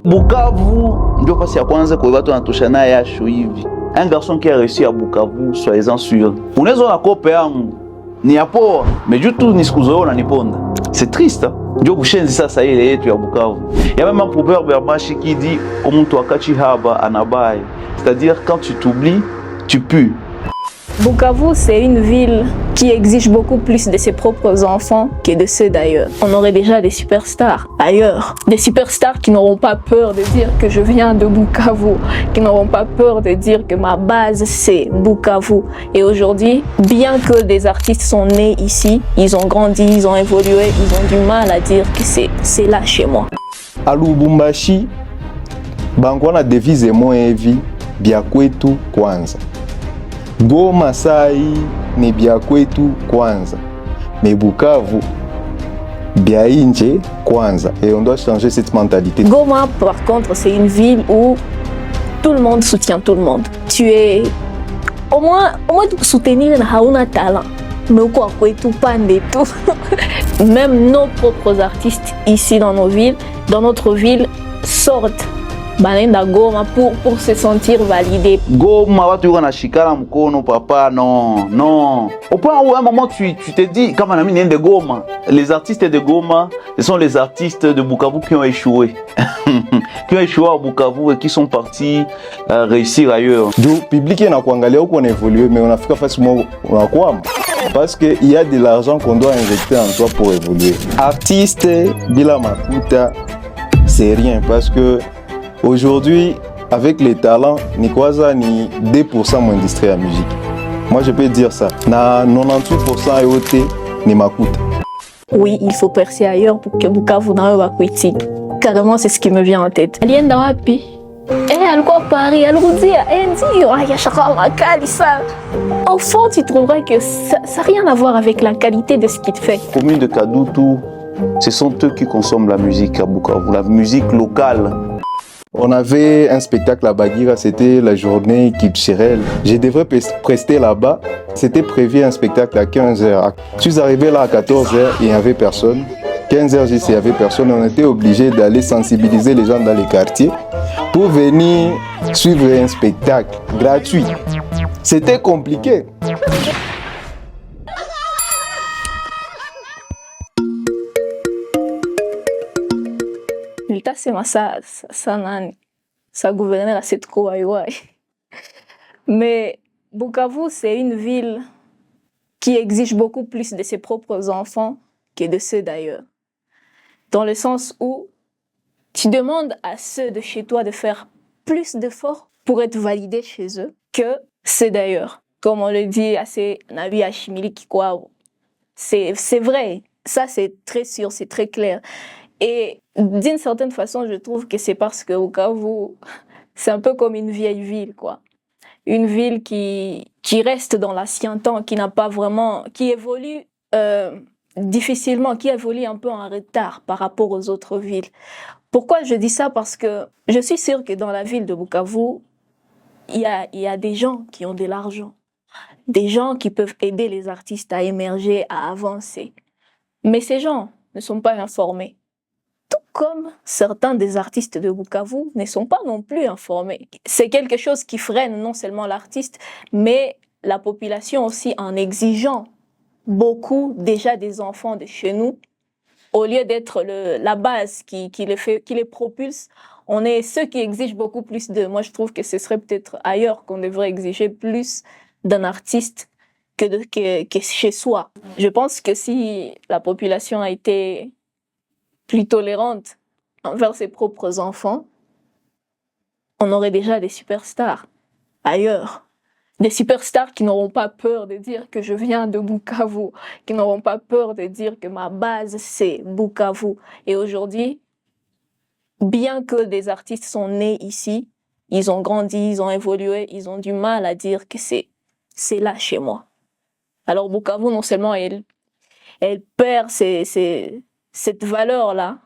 Bukavu ndio fasi ya kwanza kwa watu wanatosha naye yasho hivi. Un garçon qui a réussi à Bukavu, soyez-en sûr. Unaweza na kope yangu ni yapoa, mais tu nisikuzoona niponda. C'est triste. Ndio bushenzi sasa ile yetu ya Bukavu. Il y a même un proverbe ya Bashi qui dit omuntu akachi haba anabaye. C'est-à-dire quand tu t'oublies, tu pues. Bukavu, c'est une ville qui exige beaucoup plus de ses propres enfants que de ceux d'ailleurs. On aurait déjà des superstars ailleurs. Des superstars qui n'auront pas peur de dire que je viens de Bukavu, qui n'auront pas peur de dire que ma base c'est Bukavu. Et aujourd'hui, bien que des artistes sont nés ici, ils ont grandi, ils ont évolué, ils ont du mal à dire que c'est là chez moi. À Lubumbashi, bangwana devise mo evi bya kwetu kwanza. Goma sai ni bya kwetu kwanza, mais Bukavu bya inje kwanza. Et on doit changer cette mentalité. Goma, par contre, c'est une ville où tout le monde soutient tout le monde. Tu es au moins tu soutenir na hauna talent, mais quoi kwetu pande tout. Même nos propres artistes ici dans notre ville sortent Banenda Goma pour se sentir validé. Goma, watu wana shikana mkono papa, non. Au point où à un moment tu te dis, comme un ami de Goma, les artistes de Goma, ce sont les artistes de Bukavu qui ont échoué. Qui ont échoué à Bukavu et qui sont partis réussir ailleurs. Du public na kuangalia huko on évolue, mais on a fait facilement on quoi? Parce qu'il y a de l'argent qu'on doit injecter en toi pour évoluer. Artiste, bila makuta, c'est rien parce que aujourd'hui, avec les talents, ni quoi ça, ni 2% moins d'industrie à musique. Moi, je peux dire ça. Na 98% EOT, ni makuta. Oui, il faut percer ailleurs pour que Bukavu n'aille pas quitter. Carrément, c'est ce qui me vient en tête. Alienda wapi? Alikuwa Paris, alirudia, ndio, ayashaka makali ça. Au fond, tu trouverais que ça n'a rien à voir avec la qualité de ce qu'il fait. Commune de Kadutu, ce sont eux qui consomment la musique à Bukavu, la musique locale. On avait un spectacle à Bagira, c'était la journée culturelle. Je devrais prester là-bas. C'était prévu un spectacle à 15h. Je suis arrivé là à 14h, il n'y avait personne. 15h, il n'y avait personne. On était obligé d'aller sensibiliser les gens dans les quartiers pour venir suivre un spectacle gratuit. C'était compliqué. Nitasema ça gouverneur à cette Kouaïouaï. Mais Bukavu, c'est une ville qui exige beaucoup plus de ses propres enfants que de ceux d'ailleurs. Dans le sens où tu demandes à ceux de chez toi de faire plus d'efforts pour être validés chez eux que ceux d'ailleurs. Comme on le dit assez Nabi Hachimili Kikwa, c'est vrai, ça c'est très sûr, c'est très clair. Et d'une certaine façon, je trouve que c'est parce que Bukavu, c'est un peu comme une vieille ville, quoi. Une ville qui reste dans l'ancien temps, qui n'a pas vraiment, qui évolue difficilement, qui évolue un peu en retard par rapport aux autres villes. Pourquoi je dis ça? Parce que je suis sûre que dans la ville de Bukavu, il y a des gens qui ont de l'argent, des gens qui peuvent aider les artistes à émerger, à avancer. Mais ces gens ne sont pas informés. Tout comme certains des artistes de Bukavu ne sont pas non plus informés. C'est quelque chose qui freine non seulement l'artiste, mais la population aussi en exigeant beaucoup déjà des enfants de chez nous. Au lieu d'être la base qui les propulse, on est ceux qui exigent beaucoup plus d'eux. Moi, je trouve que ce serait peut-être ailleurs qu'on devrait exiger plus d'un artiste que chez soi. Je pense que si la population a été plus tolérante envers ses propres enfants, on aurait déjà des superstars ailleurs. Des superstars qui n'auront pas peur de dire que je viens de Bukavu, qui n'auront pas peur de dire que ma base c'est Bukavu. Et aujourd'hui, bien que des artistes sont nés ici, ils ont grandi, ils ont évolué, ils ont du mal à dire que c'est là chez moi. Alors Bukavu, non seulement elle perd cette valeur-là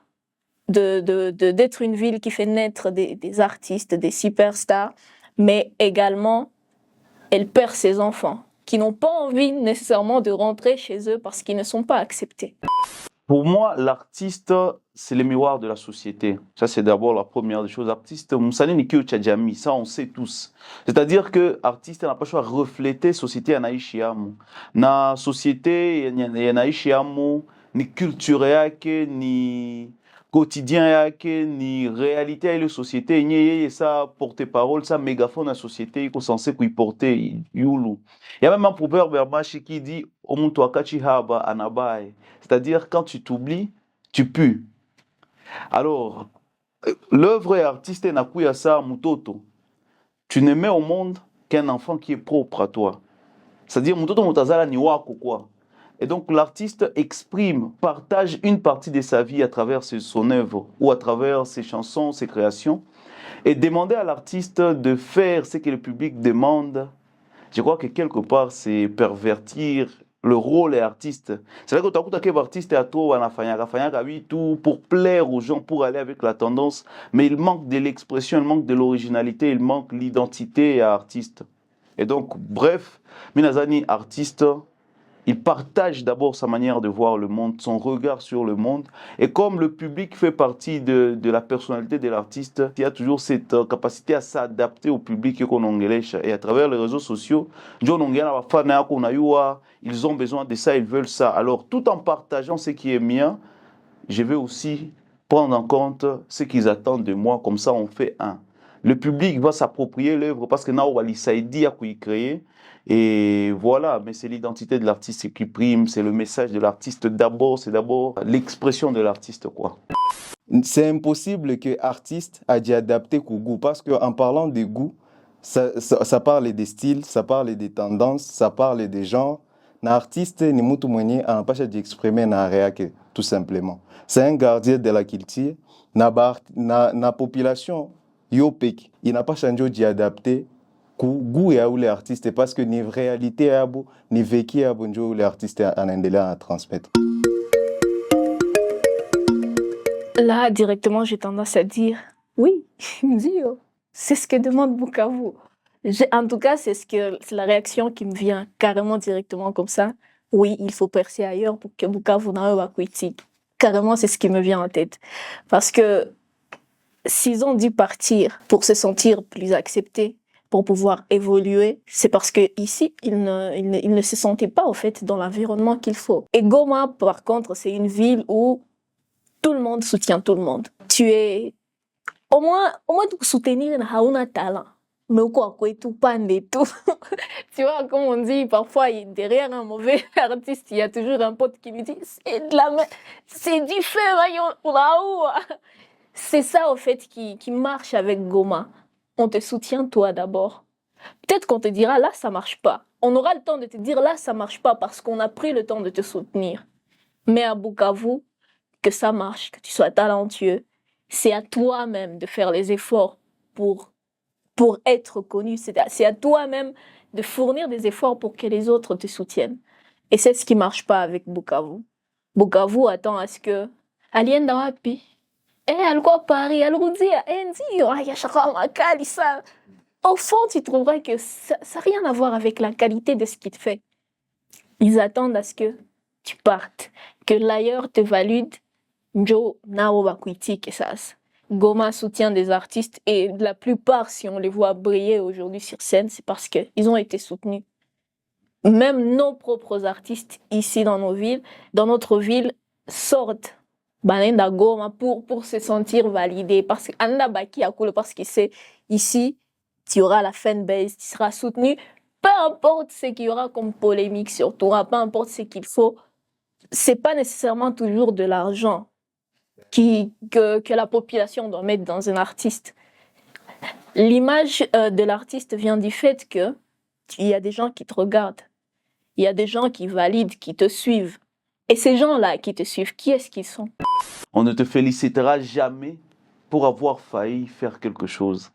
d'être une ville qui fait naître des artistes, des superstars, mais également elle perd ses enfants qui n'ont pas envie nécessairement de rentrer chez eux parce qu'ils ne sont pas acceptés. Pour moi, l'artiste, c'est le miroir de la société. Ça, c'est d'abord la première des choses. Artiste, Moussani Nikio Tchadjami, ça, on sait tous. C'est-à-dire que artiste n'a pas choix de refléter la société en Aïchiamu. Na société, en Aïchiamu, ni culture yake, ni quotidien yake, ni réalité de la société. Il y a ça porte-parole, ça mégaphone à la société, il est censé qu'il porte yulu. Il y a même un proverbe berbachi qui dit Omuntu akachi haba anabai. C'est-à-dire, quand tu t'oublies, tu pues. Alors, l'œuvre artiste nakuya sa mutoto. Tu ne mets au monde qu'un enfant qui est propre à toi. C'est-à-dire, mutoto mutazala ni wako quoi. Et donc, l'artiste exprime, partage une partie de sa vie à travers son œuvre ou à travers ses chansons, ses créations. Et demander à l'artiste de faire ce que le public demande, je crois que quelque part, c'est pervertir le rôle des artistes. C'est vrai que tu as tout artiste à toi, tout pour plaire aux gens, pour aller avec la tendance, mais il manque de l'expression, il manque de l'originalité, il manque l'identité à artiste. Et donc, bref, Minazani, artiste, il partage d'abord sa manière de voir le monde, son regard sur le monde. Et comme le public fait partie de la personnalité de l'artiste, il y a toujours cette capacité à s'adapter au public qu'on engage. Et à travers les réseaux sociaux, ils ont besoin de ça, ils veulent ça. Alors, tout en partageant ce qui est mien, je vais aussi prendre en compte ce qu'ils attendent de moi. Comme ça, on fait un. Le public va s'approprier l'œuvre parce que Naouali Saïdi a créé. Et voilà, mais c'est l'identité de l'artiste qui prime, c'est le message de l'artiste d'abord, c'est d'abord l'expression de l'artiste, quoi. C'est impossible que l'artiste ait dû adapter au goût, parce qu'en parlant de goût, ça parle des styles, ça parle des tendances, ça parle des genres. L'artiste ni mutu mwenye anapasha d'exprimer na réake, tout simplement. C'est un gardien de la culture, na population yopek, il n'a pas changé d'y adapter goût ya ule artiste, parce que ni réalité yabo ni vécu yabo njo ule artiste anaendelea à transmettre. Là, directement, j'ai tendance à dire oui, Ndio, c'est ce que demande Bukavu. En tout cas, c'est la réaction qui me vient carrément directement comme ça. Oui, il faut percer ailleurs pour que Bukavu n'ait pas critique. Carrément, c'est ce qui me vient en tête. Parce que s'ils ont dû partir pour se sentir plus acceptés, pour pouvoir évoluer, c'est parce que ici ils ne se sentaient pas au fait dans l'environnement qu'il faut. Et Goma, par contre, c'est une ville où tout le monde soutient tout le monde. Tu es au moins tu soutenir un talent, mais quoi tout panne et tout. Tu vois, comme on dit parfois, derrière un mauvais artiste, il y a toujours un pote qui lui dit c'est du feu, voyons. C'est ça au fait qui marche avec Goma. On te soutient toi d'abord. Peut-être qu'on te dira là ça marche pas. On aura le temps de te dire là ça marche pas parce qu'on a pris le temps de te soutenir. Mais à Bukavu, que ça marche, que tu sois talentueux, c'est à toi-même de faire les efforts pour être connu. C'est à toi-même de fournir des efforts pour que les autres te soutiennent. Et c'est ce qui marche pas avec Bukavu. Bukavu attend à ce que Alienda wapi. Alikuwa Paris, alirudia ndio ayashaka makali ça. Au fond, tu trouveras que ça n'a rien à voir avec la qualité de ce qu'il te fait. Ils attendent à ce que tu partes, que l'ailleurs te valide. Njo nao bakuiti que ça. Goma soutient des artistes et la plupart, si on les voit briller aujourd'hui sur scène, c'est parce qu'ils ont été soutenus. Même nos propres artistes ici dans notre ville, sortent Banenda Goma pour se sentir validé. Parce que c'est ici, tu auras la fanbase, tu seras soutenu. Peu importe ce qu'il y aura comme polémique sur toi, peu importe ce qu'il faut, c'est pas nécessairement toujours de l'argent que la population doit mettre dans un artiste. L'image de l'artiste vient du fait que il y a des gens qui te regardent, il y a des gens qui valident, qui te suivent. Et ces gens-là qui te suivent, qui est-ce qu'ils sont? On ne te félicitera jamais pour avoir failli faire quelque chose.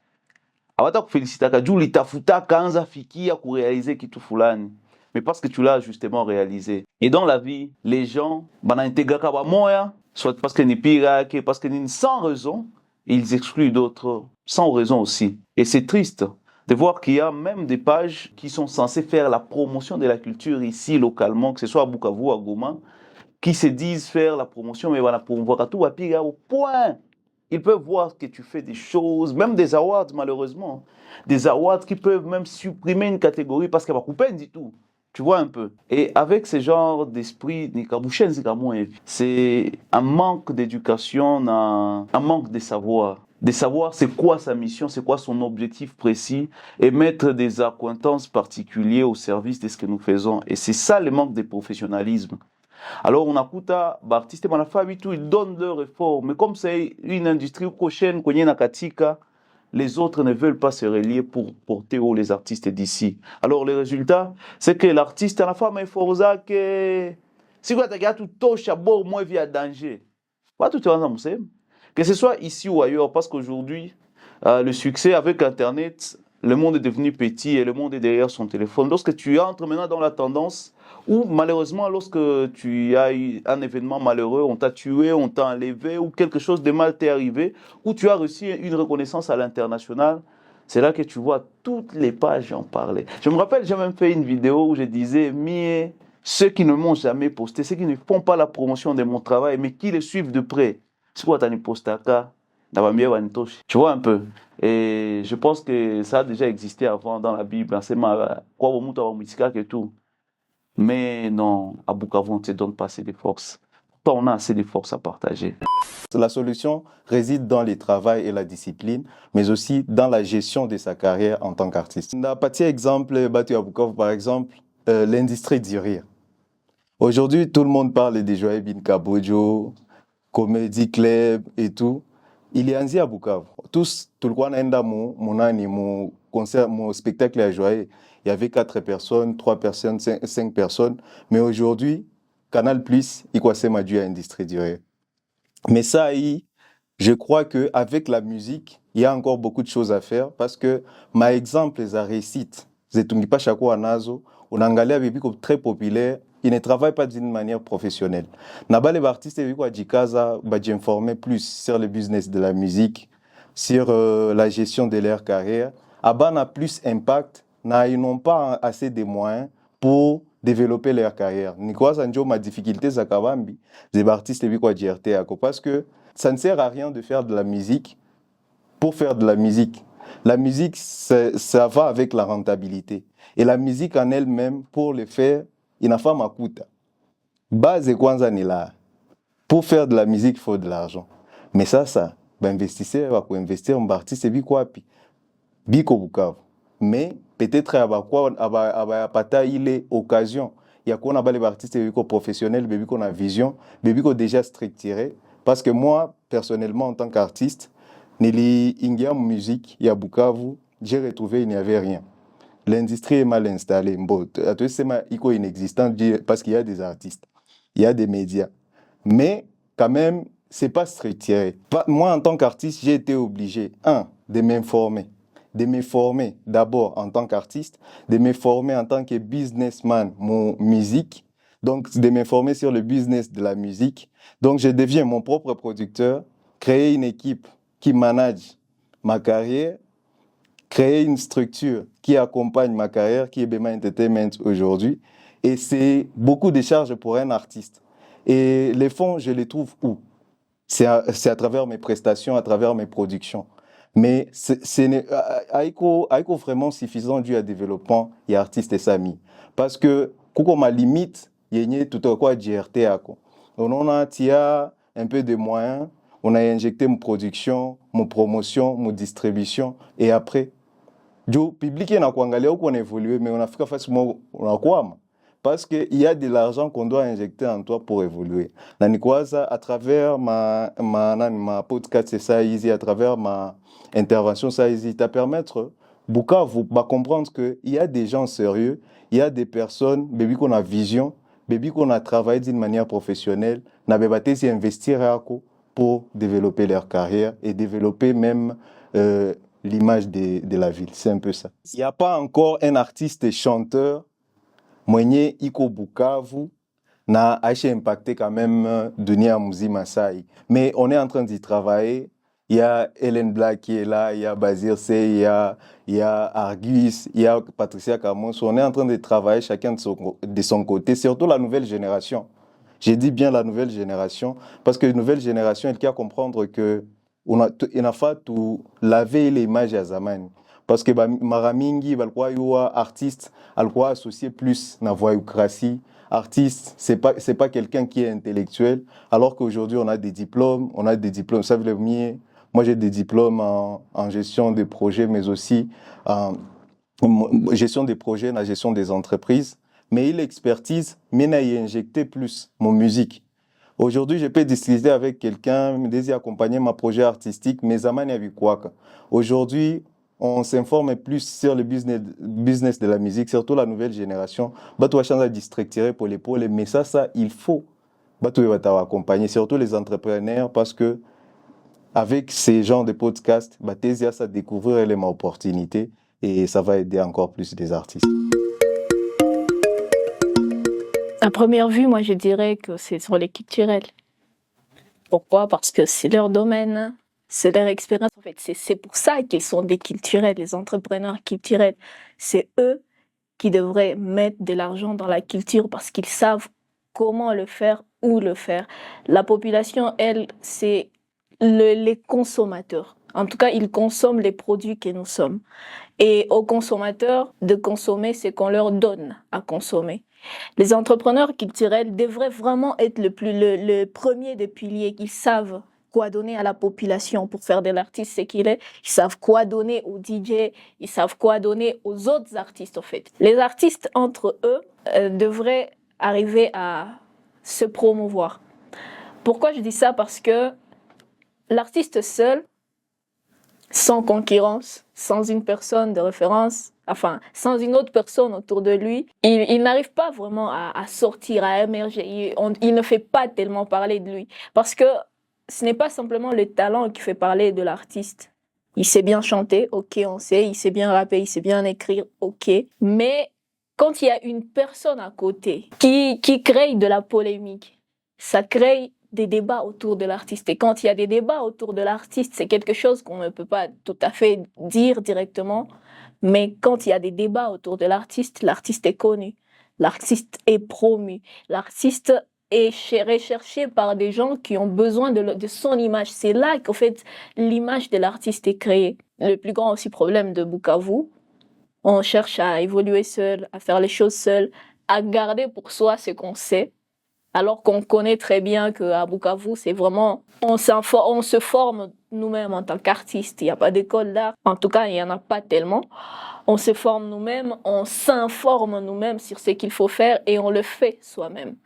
Awata kufelicitaka juu litafuta kanza fikia kurealiser kitu fulani. Mais parce que tu l'as justement réalisé. Et dans la vie, les gens banaintegraka ba moya, soit parce que ni pirake, parce que ni sans raison, ils excluent d'autres sans raison aussi. Et c'est triste de voir qu'il y a même des pages qui sont censées faire la promotion de la culture ici localement, que ce soit à Bukavu, à Goma, qui se disent faire la promotion, mais voilà, promouvoir à tout, à pire, au point. Ils peuvent voir que tu fais des choses, même des awards, malheureusement. Des awards qui peuvent même supprimer une catégorie parce qu'elle va couper du tout. Tu vois un peu. Et avec ce genre d'esprit, c'est un manque d'éducation, un manque de savoir. De savoir c'est quoi sa mission, c'est quoi son objectif précis et mettre des accointances particuliers au service de ce que nous faisons. Et c'est ça le manque de professionnalisme. Alors on a kuta baartiste banafabi tout, ils donnent leur effort, mais comme c'est une industrie prochaine kwenye na katika, les autres ne veulent pas se relier pour porter haut les artistes d'ici. Alors le résultat, c'est que l'artiste a la femme effort que si vous avez tout touche à bord moins via danger. Pas tout le que ce soit ici ou ailleurs, parce qu'aujourd'hui le succès avec Internet, le monde est devenu petit et le monde est derrière son téléphone. Lorsque tu entres maintenant dans la tendance où malheureusement, lorsque tu as eu un événement malheureux, on t'a tué, on t'a enlevé, ou quelque chose de mal t'est arrivé, ou tu as reçu une reconnaissance à l'international, c'est là que tu vois toutes les pages en parler. Je me rappelle, j'ai même fait une vidéo où je disais, mais ceux qui ne m'ont jamais posté, ceux qui ne font pas la promotion de mon travail, mais qui le suivent de près, c'est quoi t'as posté à tu vois un peu. Et je pense que ça a déjà existé avant dans la Bible, c'est quoi et tout. Mais non, à Bukavu, on ne te donne pas assez de forces. Pourtant, on a assez de forces à partager. La solution réside dans le travail et la discipline, mais aussi dans la gestion de sa carrière en tant qu'artiste. On a un petit exemple, Batu à Bukavu, par exemple, l'industrie du rire. Aujourd'hui, tout le monde parle des Joël Bin Kabojo, Comedy Club et tout. Il y a un à Bukavu. Tous, tout le monde mon concert, mon spectacle à Joël. Il y avait 4 personnes, 3 personnes, 5 personnes. Mais aujourd'hui, Canal+, il croissait ma due à l'industrie du rire. Mais ça, je crois qu'avec la musique, il y a encore beaucoup de choses à faire parce que, ma exemple, les réussite, Zetungi Pachako Anazo, on a un bébé très populaire, il ne travaille pas d'une manière professionnelle. Naba les artistes, ils vont informer plus sur le business de la musique, sur la gestion de leur carrière. Aba n'a plus impact, ils n'ont pas assez de moyens pour développer leur carrière. Nikwa Sanjo, ma difficulté, c'est que les artistes, ils vont dire parce que ça ne sert à rien de faire de la musique pour faire de la musique. La musique, ça va avec la rentabilité. Et la musique en elle-même, pour le faire, il n'a pas ma coûte. Base kwanza ni là. Pour faire de la musique, il faut de l'argent. Mais ça, investisseur va investir en artiste, c'est quoi pi? Biko Bukavu. Mais peut-être il est occasion. Il y a quoi les artistes professionnels, bébé qu'on a vision, bébé qu'on déjà structuré. Parce que moi, personnellement, en tant qu'artiste, Nili Ingia musique, il y a Bukavu, j'ai retrouvé, il n'y avait rien. L'industrie est mal installée. C'est inexistant parce qu'il y a des artistes, il y a des médias. Mais quand même, c'est pas structuré. Moi, en tant qu'artiste, j'ai été obligé, de m'informer. De me former d'abord en tant qu'artiste, de me former en tant que businessman, mon musique. Donc, de m'informer sur le business de la musique. Donc, je deviens mon propre producteur, créer une équipe qui manage ma carrière, créer une structure qui accompagne ma carrière, qui est Bema Entertainment aujourd'hui. Et c'est beaucoup de charges pour un artiste. Et les fonds, je les trouve où? C'est à travers mes prestations, à travers mes productions. Mais c'est vraiment suffisant dû à développement et artistes et amis. Parce que, quand ma limite, il y a tout à quoi GRT. On a un peu de moyens, on a injecté mon production, mon promotion, mon distribution, et après, du public n'a pas évolué, mais on a fait facilement quoi? Parce qu'il y a de l'argent qu'on doit injecter en toi pour évoluer. À travers ma podcast, c'est ça, à travers ma intervention, ça, t'a permettre Bukavu comprendre qu'il y a des gens sérieux, il y a des personnes, bébé qu'on a vision, bébé qu'on a travaillé d'une manière professionnelle, n'a pas été investir pour développer leur carrière et développer même l'image de la ville. C'est un peu ça. Il n'y a pas encore un artiste et chanteur mwenye iko Bukavu n'a impacté quand même Dunia Muzima Sai. Mais on est en train d'y travailler. Il y a Hélène Black qui est là, il y a Bazir Sey, il y a Argus, il y a Patricia Camos. On est en train de travailler chacun de son côté, surtout la nouvelle génération. J'ai dit bien la nouvelle génération, parce que la nouvelle génération, elle doit comprendre que il n'a pas tout laver l'image à zamani. Parce que mara mingi balikuwa yuwa artiste alikuwa associé plus na voyoucratie. Artiste, c'est pas quelqu'un qui est intellectuel, alors qu'aujourd'hui on a des diplômes, vous savez le mien. Moi j'ai des diplômes en gestion des projets, mais aussi en gestion des projets, la gestion des entreprises. Mais il expertise, mais n'a injecté plus mon musique. Aujourd'hui, je peux discuter avec quelqu'un, me désir accompagner ma projet artistique, mais zamani avec quoi. Aujourd'hui, on s'informe plus sur le business de la musique, surtout la nouvelle génération. Bato chance à distracter pour l'épaule, mais ça, il faut. Bato va accompagner, surtout les entrepreneurs, parce que avec ces genres de podcasts, Batésia, ça découvrir les opportunités et ça va aider encore plus des artistes. À première vue, moi, je dirais que c'est sur les culturels. Pourquoi? Parce que c'est leur domaine, c'est leur expérience. En fait, c'est pour ça qu'ils sont des culturels, les entrepreneurs culturels. C'est eux qui devraient mettre de l'argent dans la culture parce qu'ils savent comment le faire, où le faire. La population, elle, c'est les consommateurs. En tout cas, ils consomment les produits que nous sommes. Et aux consommateurs, de consommer ce qu'on leur donne à consommer. Les entrepreneurs culturels devraient vraiment être le premier des piliers. Ils savent quoi donner à la population pour faire de l'artiste ce qu'il est. Ils savent quoi donner aux DJ. Ils savent quoi donner aux autres artistes, en fait. Les artistes, entre eux, devraient arriver à se promouvoir. Pourquoi je dis ça? Parce que l'artiste seul, sans concurrence, sans une personne de référence, enfin, sans une autre personne autour de lui, il n'arrive pas vraiment à sortir, à émerger. Il ne fait pas tellement parler de lui. Parce que ce n'est pas simplement le talent qui fait parler de l'artiste. Il sait bien chanter, ok, on sait. Il sait bien rapper, il sait bien écrire, ok. Mais quand il y a une personne à côté qui crée de la polémique, ça crée des débats autour de l'artiste. Et quand il y a des débats autour de l'artiste, c'est quelque chose qu'on ne peut pas tout à fait dire directement. Mais quand il y a des débats autour de l'artiste est connu. L'artiste est promu. L'artiste est recherché par des gens qui ont besoin de son image. C'est là qu'en fait, l'image de l'artiste est créée. Le plus grand aussi problème de Bukavu, on cherche à évoluer seul, à faire les choses seul, à garder pour soi ce qu'on sait. Alors qu'on connaît très bien qu'à Bukavu, c'est vraiment, on se forme nous-mêmes en tant qu'artistes. Il n'y a pas d'école d'art. En tout cas, il n'y en a pas tellement. On se forme nous-mêmes, on s'informe nous-mêmes sur ce qu'il faut faire et on le fait soi-même.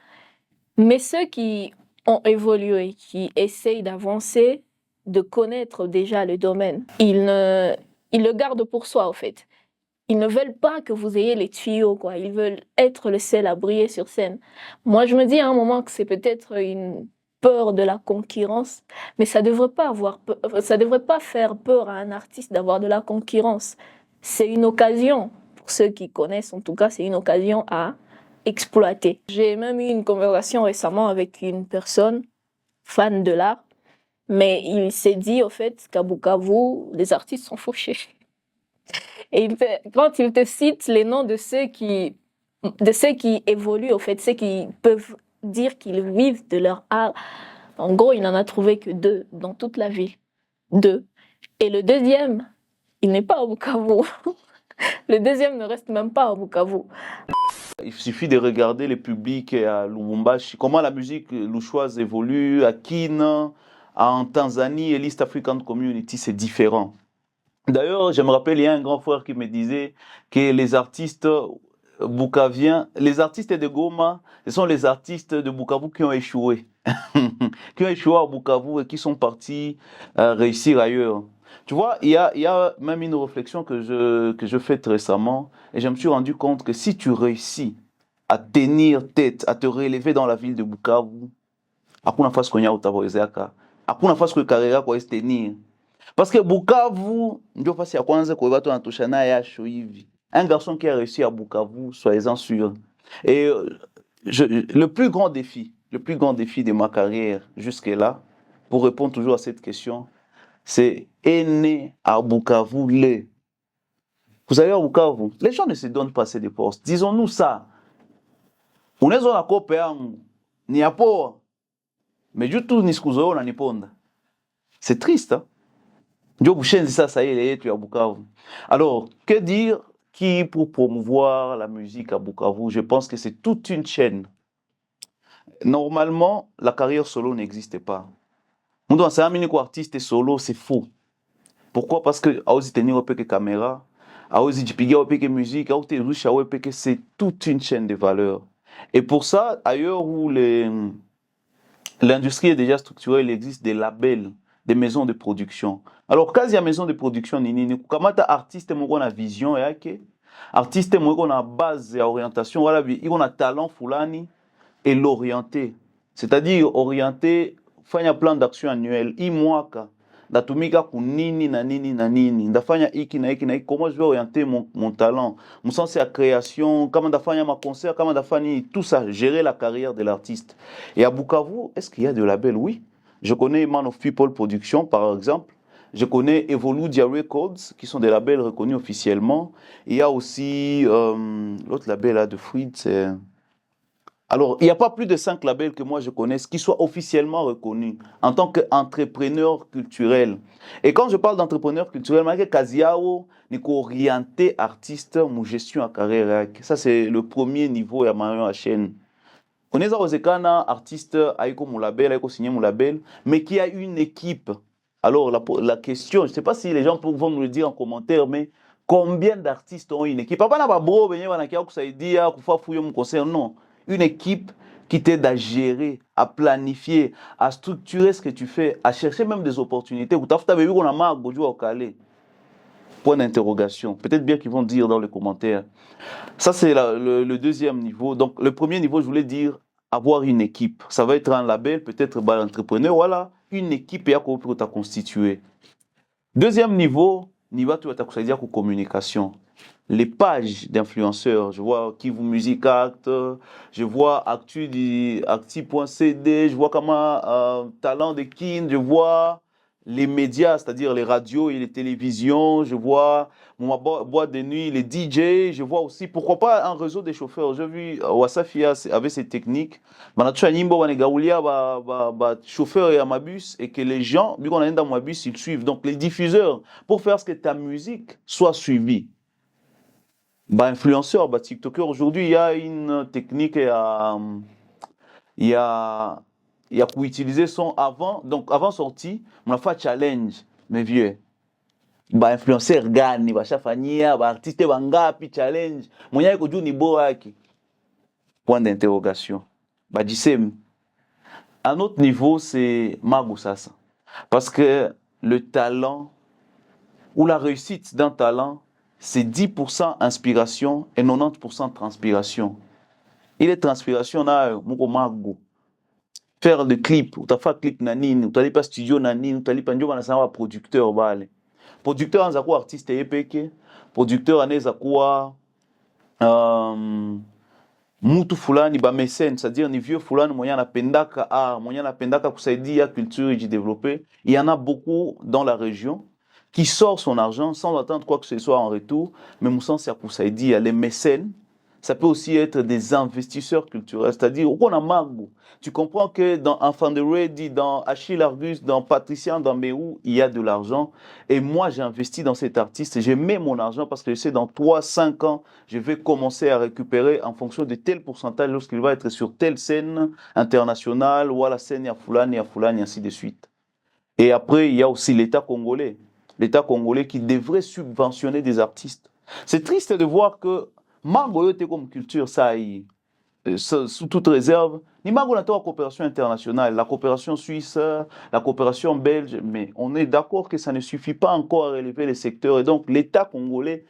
Mais ceux qui ont évolué, qui essayent d'avancer, de connaître déjà le domaine, ils le gardent pour soi, en fait. Ils ne veulent pas que vous ayez les tuyaux, quoi. Ils veulent être le seul à briller sur scène. Moi, je me dis à un moment que c'est peut-être une peur de la concurrence, mais ça devrait pas faire peur à un artiste d'avoir de la concurrence. C'est une occasion, pour ceux qui connaissent en tout cas, c'est une occasion à exploiter. J'ai même eu une conversation récemment avec une personne fan de l'art, mais il s'est dit au fait qu'à Bukavu, les artistes sont fauchés. Et quand il te cite les noms de ceux qui évoluent, au fait, ceux qui peuvent dire qu'ils vivent de leur art, en gros, il n'en a trouvé que 2 dans toute la ville. 2. Et le deuxième, il n'est pas au Bukavu. Le deuxième ne reste même pas au Bukavu. Il suffit de regarder les publics à Lubumbashi, comment la musique louchoise évolue, à Kin, en Tanzanie et l'East African Community, c'est différent. D'ailleurs, je me rappelle, il y a un grand frère qui me disait que les artistes bukaviens, les artistes de Goma, ce sont les artistes de Bukavu qui ont échoué. Qui ont échoué à Bukavu et qui sont partis réussir ailleurs. Tu vois, il y a même une réflexion que je fais récemment et je me suis rendu compte que si tu réussis à tenir tête, à te relever dans la ville de Bukavu, hakuna fasi kwenye utawezeka, hakuna fasi kwa carrière yako tenir. Parce que Bukavu, ndio fasi ya kwanza kwa watu wanatoshana yasho hivi. Un garçon qui a réussi à Bukavu, soyez-en sûr. Et le plus grand défi de ma carrière jusque-là, pour répondre toujours à cette question, c'est né à Bukavu. Vous allez à Bukavu, les gens ne se donnent pas assez de postes. Disons-nous ça. Unaweza unakopa yangu ni ya poa. Mais juu tu ni siku zoe unaniponda. C'est triste, hein? Ndio bushenzi sasa ile yetu ya Bukavu. Alors, que dire qui pour promouvoir la musique à Bukavu? Je pense que c'est toute une chaîne. Normalement, la carrière solo n'existe pas. On doit savoir que artiste solo, c'est faux. Pourquoi? Parce que à aussi tenir que caméra, à aussi jipiga que musique, à aussi que c'est toute une chaîne de valeur. Et pour ça, ailleurs où l'industrie est déjà structurée, il existe des labels, des maisons de production. Alors, quand il y a maison de production, comment tu artiste, moi, on a vision, artiste, moi, on a base et orientation, voilà, on a talent, fulani, et l'orienter. C'est-à-dire, orienter, faire un plan d'action annuel, imwaka, d'atumika kunini, nanini, nanini, d'afanya iki, na iki, na iki, comment je vais orienter mon talent, mon sens c'est la création, comment d'afanya ma concert, comment d'afanya tout ça, gérer la carrière de l'artiste. Et à Bukavu, est-ce qu'il y a des labels? Oui. Je connais Man of People Production, par exemple. Je connais Evoludia Records, qui sont des labels reconnus officiellement. Il y a aussi l'autre label là, de Fruit, c'est... Alors, il n'y a pas plus de 5 labels que moi je connaisse qui soient officiellement reconnus en tant qu'entrepreneur culturel. Et quand je parle d'entrepreneur culturel, je Kaziao n'est qu'orienté artiste, mon gestion à carrière. Ça, c'est le premier niveau à ma chaîne. On est à artiste, avec mon label, avec signé mon label, mais qui a une équipe. Alors, la question, je ne sais pas si les gens vont nous le dire en commentaire, mais combien d'artistes ont une équipe? Pas non. Une équipe qui t'aide à gérer, à planifier, à structurer ce que tu fais, à chercher même des opportunités. Point d'interrogation. Peut-être bien qu'ils vont dire dans les commentaires. Ça, c'est le deuxième niveau. Donc, le premier niveau, je voulais dire avoir une équipe. Ça va être un label, peut-être l'entrepreneur. Voilà, une équipe et à quoi tu as constitué. Deuxième niveau, niveau tu as considéré comme communication. Les pages d'influenceurs, je vois Kivu Music Act, je vois Acti.cd, je vois comment Talent de Kin, je vois les médias, c'est-à-dire les radios et les télévisions, je vois mon boîte de nuit, les DJ, je vois aussi, pourquoi pas un réseau des chauffeurs. J'ai vu Wasafia avec ses techniques, chauffeur et à ma bus, et que les gens, vu qu'on est dans ma bus, ils suivent. Donc les diffuseurs, pour faire ce que ta musique soit suivie. Influenceur, TikToker, aujourd'hui, il y a une technique, il y a pour utiliser son avant, donc avant sortie, on a fait challenge, mes vieux. Influenceur gani, chafania, artiste bangapi challenge, mon y'a koju ni boaki. Point d'interrogation. Disem. Un autre niveau, c'est Mago Sasa. Parce que le talent, ou la réussite d'un talent, c'est 10% inspiration et 90% transpiration. Il est transpiration, là, Mago. Faire des clips, ou t'as fait un clip nanine, ou t'as pas studio nanine, ou t'as pas un producteur, vale. Producteur, on a quoi artiste epeke, producteur, on a quoi mutu fulani, mécène, c'est-à-dire ni vieux fulani, moyen na pendaka art, moyen na pendaka kusaidia culture et développer. Il y en a beaucoup dans la région qui sort son argent sans attendre quoi que ce soit en retour, mais mon sens c'est pour ça dit les mécènes, ça peut aussi être des investisseurs culturels, c'est-à-dire on a Mago. Tu comprends que dans Enfant de Ready, dans Achille Argus, dans Patricien, dans Méou, il y a de l'argent et moi j'ai investi dans cet artiste et je mets mon argent parce que je sais dans 3-5 ans, je vais commencer à récupérer en fonction de tel pourcentage lorsqu'il va être sur telle scène internationale ou à la scène à Fulani, ainsi de suite. Et après, il y a aussi l'État congolais qui devrait subventionner des artistes. C'est triste de voir que Mango était comme culture, ça y sous toute réserve. Ni Mango n'a pas la coopération internationale, la coopération suisse, la coopération belge, mais on est d'accord que ça ne suffit pas encore à relever les secteurs. Et donc l'État congolais,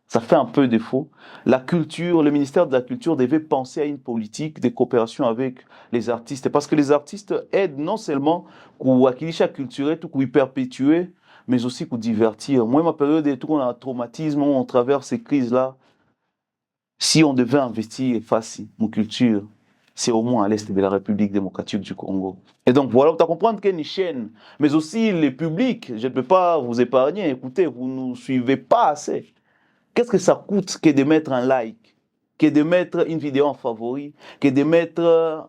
ça fait un peu défaut. La culture, le ministère de la Culture devait penser à une politique de coopération avec les artistes. Parce que les artistes aident non seulement à acquérir culturel, tout à perpétuer, mais aussi pour divertir. Moi, ma période est tout on a un traumatisme, on traverse ces crises-là. Si on devait investir face mon culture, c'est au moins à l'est de la République démocratique du Congo. Et donc voilà, vous comprenez qu'il y a une chaîne, mais aussi les publics, je ne peux pas vous épargner, écoutez, vous ne nous suivez pas assez. Qu'est-ce que ça coûte que de mettre un like? que de mettre une vidéo en favori, que de mettre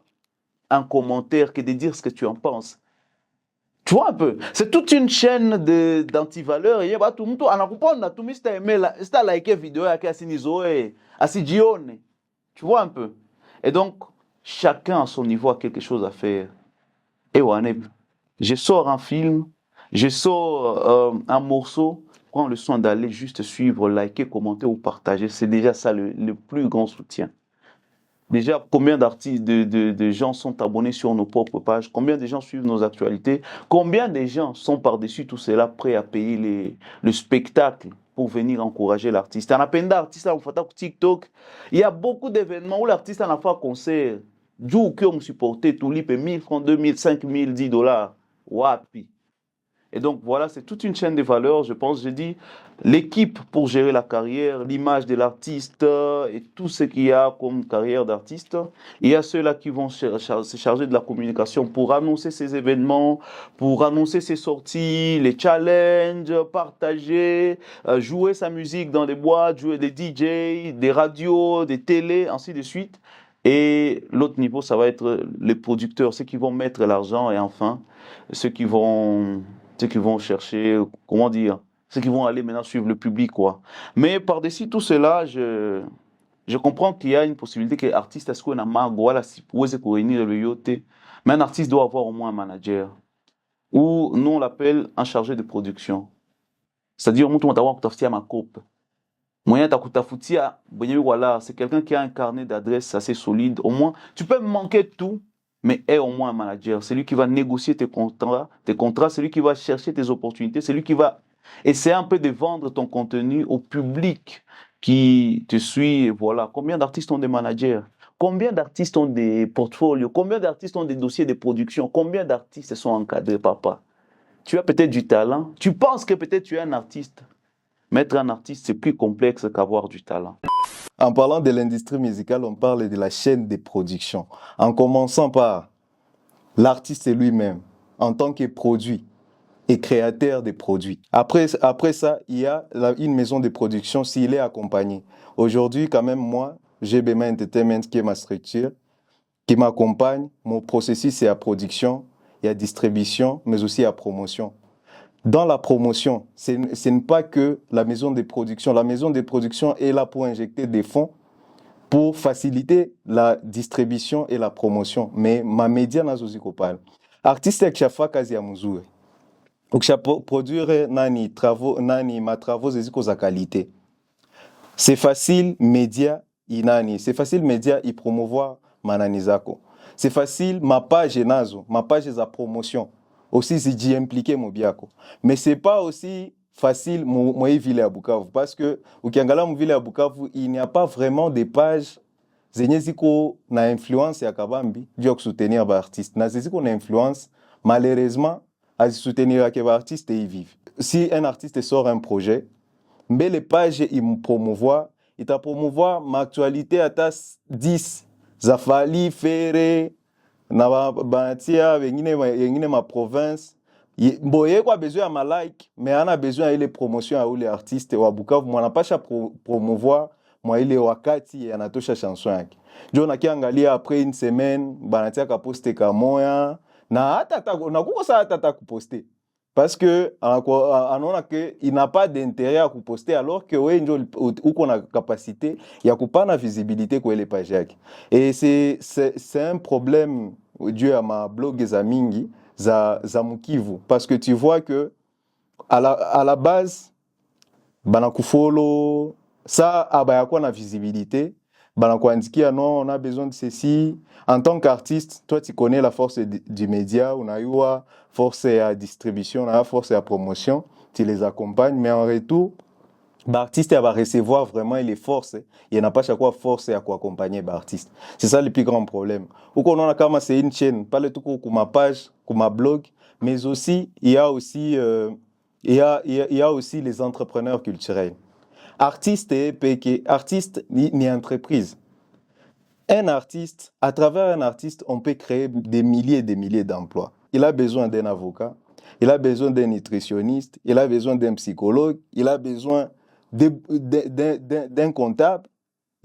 un commentaire, que de dire ce que tu en penses. Tu vois un peu, c'est toute une chaîne d'antivaleurs. Et bah, tout le monde, on a compris, on a tout mis, c'est aimé, c'est liké vidéo, à Sinizoé, à Sidione. Tu vois un peu. Et donc, chacun à son niveau a quelque chose à faire. Et ouais, je sors un film, je sors un morceau, prends le soin d'aller juste suivre, liker, commenter ou partager. C'est déjà ça le plus grand soutien. Déjà, combien d'artistes, de gens sont abonnés sur nos propres pages? Combien de gens suivent nos actualités? Combien de gens sont par-dessus tout cela prêts à payer le spectacle pour venir encourager l'artiste? On a plein d'artistes on fait TikTok. Il y a beaucoup d'événements où l'artiste en a fait un concert. D'où qui ont supporté tout l'IP 1000 francs, 2000, 5000, $10. Wapi. Et donc voilà, c'est toute une chaîne de valeurs, je pense. J'ai dit l'équipe pour gérer la carrière, l'image de l'artiste et tout ce qu'il y a comme carrière d'artiste. Il y a ceux-là qui vont se charger de la communication pour annoncer ces événements, pour annoncer ses sorties, les challenges, partager, jouer sa musique dans des boîtes, jouer des DJ, des radios, des télés, ainsi de suite. Et l'autre niveau, ça va être les producteurs, ceux qui vont mettre l'argent et enfin, ceux qui vont chercher, comment dire, ceux qui vont aller maintenant suivre le public, quoi. Mais par-dessus tout cela, je comprends qu'il y a une possibilité que l'artiste, est-ce qu'on a marre, voilà, si pour eux, réunir le yote, mais un artiste doit avoir au moins un manager, ou nous on l'appelle un chargé de production. C'est-à-dire, moi, tu ma coupe. Moyen takutafutia, voilà, c'est quelqu'un qui a un carnet d'adresses assez solide. Au moins, tu peux manquer tout, mais est au moins un manager. C'est lui qui va négocier tes contrats, c'est lui qui va chercher tes opportunités, c'est lui qui va essayer un peu de vendre ton contenu au public qui te suit. Voilà. Combien d'artistes ont des managers? Combien d'artistes ont des portfolios? Combien d'artistes ont des dossiers de production? Combien d'artistes sont encadrés, papa? Tu as peut-être du talent. Tu penses que peut-être tu es un artiste. Mais être un artiste, c'est plus complexe qu'avoir du talent. En parlant de l'industrie musicale, on parle de la chaîne de production. En commençant par l'artiste lui-même, en tant que produit et créateur des produits. Après ça, il y a une maison de production s'il est accompagné. Aujourd'hui, quand même, moi, j'ai BMA Entertainment qui est ma structure, qui m'accompagne. Mon processus, c'est la production, il y a distribution, mais aussi la promotion. Dans la promotion, ce n'est pas que la maison de production. La maison de production est là pour injecter des fonds pour faciliter la distribution et la promotion. Mais ma média n'a pas parlé. Artiste qui fait kazi ya muzuri. Produire nani ma travaux ziko qualité. C'est facile média inani. C'est facile média i promouvoir manani zako. C'est facile ma page nazo, ma page za promotion. Aussi si j'y impliqué mon biako. Mais c'est pas aussi facile moi ville à Bukavu parce que au Kiangala mon ville à Bukavu, il n'y a pas vraiment des pages zenye ziko na influence ya kabambi dio soutenir ba artiste. Na ziko na influence malheureusement à soutenir que ba artiste y vivent. Si un artiste sort un projet, mais les pages il me promouvoir, il t'a promouvoir ma actualité à ta 10 Zafali Ferré na bantia wengine ma province boye kwa besoin ya ma like mais ana besoin ile promotion ya ule artiste wa Bukavu mwana pasha promouvoir mwa ile wakati anatosha chanson yake ndio nakiangalia après une semaine banatia ka poster ka moya na hata nakuko sa hata kuposter parce que anaona que il n'a pas d'intérêt à poster alors que wewe ndio uko na capacité ya kupana visibilité kwa ile page yake et c'est un problème dû à ma blog za mingi za Mukivu parce que tu vois que à la base banakufollow ça abaya kwa na visibilité banakuandikia non on a besoin de ceci en tant qu'artiste toi tu connais la force du média on a eu force à distribution on a force à promotion tu les accompagnes mais en retour l'artiste va recevoir vraiment les forces il n'a pas chaque fois force à accompagner l'artiste c'est ça le plus grand problème ou qu'on a comme c'est une chaîne pas le tout comme ma page comme ma blog mais aussi il y a aussi les entrepreneurs culturels artiste et PK artiste ni entreprise un artiste à travers un artiste on peut créer des milliers et des milliers d'emplois il a besoin d'un avocat il a besoin d'un nutritionniste il a besoin d'un psychologue il a besoin d'un comptable,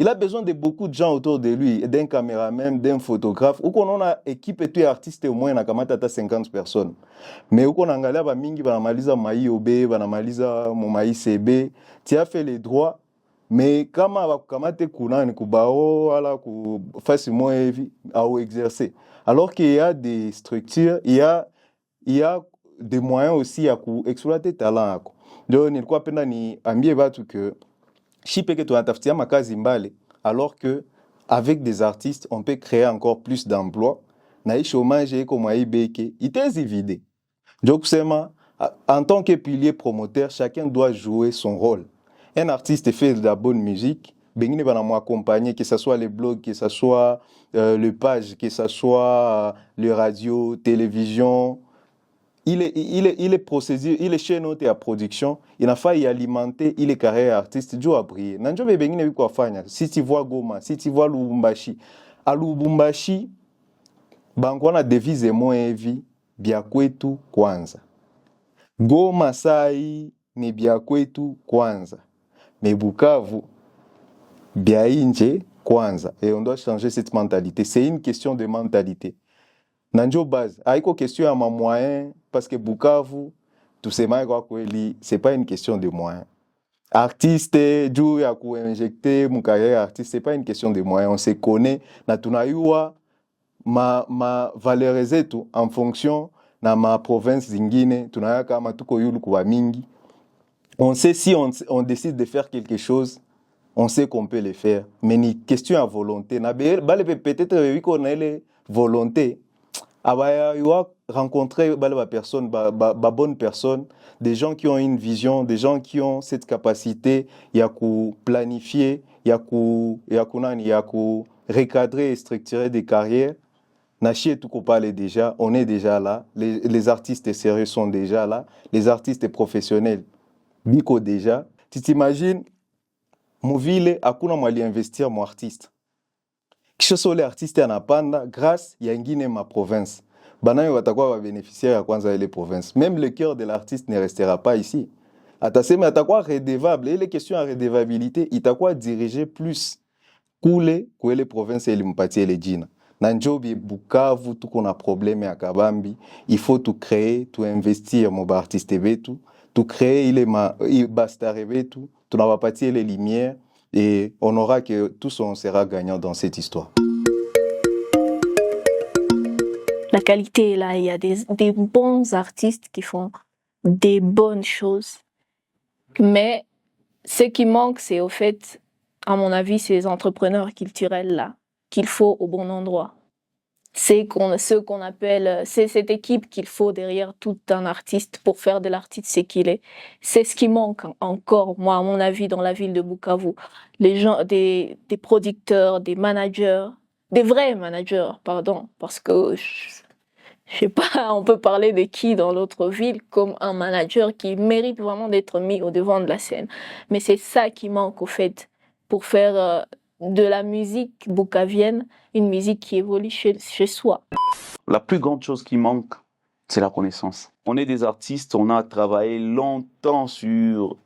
Il a besoin de beaucoup de gens autour de lui, d'un caméraman, d'un photographe. Ou qu'on a équipe et tout artiste au moins, na kamata ta 50 personnes. Mais où qu'on angalia ba mingi banamaliza mai OB, banamaliza mai CB, tu as fait les droits. Mais kama bakamate kunani kubao ala ku facilement heavy à exercer. Alors qu'il y a des structures, il y a des moyens aussi à exploiter talent. Donc nilikuwa penda ni ambie watu que si peke tunatafutia makazi mbali, alors que avec des artistes on peut créer encore plus d'emplois. Na hii chômage iko mwa ibeke itezi vide. Donc kusema en tant que pilier promoteur, chacun doit jouer son rôle. Un artiste fait de la bonne musique, bengine bana m'accompagner, que ce soit les blogs, que ce soit le page, que ce soit le radio, télévision. Il est procédure, il est chez nous à production, il a failli alimenter, il est carrière artiste, Dieu a brillé. Nanjo bengine bi kwa fanya. Si tu vois Goma, si tu vois Lubumbashi, à Lubumbashi, bangwana devise mo evi, bia kwetu kwanza. Goma sai ni bia kwetu kwanza. Mais Bukavu, bia inje kwanza. Et on doit changer cette mentalité. C'est une question de mentalité. Nanjo base, aiko question à ma moyen, parce que Bukavu, tout ce quoi c'est pas une question de moyens. Artiste, du ya ku injecter mon carrière artiste, c'est pas une question de moyens. On se connaît, na tunayua ma valoriser tout en fonction na ma province zingine, tunaya kama tuko yulu kwa mingi. On sait si on décide de faire quelque chose, on sait qu'on peut le faire. Mais ni question à volonté. Peut-être qu'on a les volontés. Il va rencontrer bonne personne, des gens qui ont une vision, des gens qui ont cette capacité, il y a qu'à planifier, il y a qu'à recadrer et structurer des carrières. Nachi et tout qu'on parle déjà, on est déjà là. Les artistes sérieux sont déjà là. Les artistes professionnels, biko déjà. Tu t'imagines, mon ville, akuna mwali investir mon artiste. Kisha so les artistes anapanda grâce ya ngine ma province. Banayo watakuwa wa bénéficiaire ya kwanza ile province. Même le cœur de l'artiste ne restera pas ici. Atasema atakuwa redevable. Et les questions à redevabilité, itakuwa diriger plus kule kwele province elimpatie le jina. Nanjobi Bukavu tuko na problème ya kabambi. Il faut tout créer, tout investir mon artiste betu, tout créer il basta betu, tout na patie les lumières. Et on aura que tous on sera gagnant dans cette histoire. La qualité est là, il y a des bons artistes qui font des bonnes choses. Mais ce qui manque, c'est au fait, à mon avis, ces entrepreneurs culturels là, qu'il faut au bon endroit. C'est ce qu'on appelle, c'est cette équipe qu'il faut derrière tout un artiste pour faire de l'artiste ce qu'il est. C'est ce qui manque encore, moi, à mon avis, dans la ville de Bukavu. Les gens, des producteurs, des managers, des vrais managers, pardon, parce que je sais pas, on peut parler de qui dans l'autre ville comme un manager qui mérite vraiment d'être mis au devant de la scène. Mais c'est ça qui manque au fait pour faire de la musique bukavienne une musique qui évolue chez soi. La plus grande chose qui manque, c'est la connaissance. On est des artistes, on a travaillé longtemps sur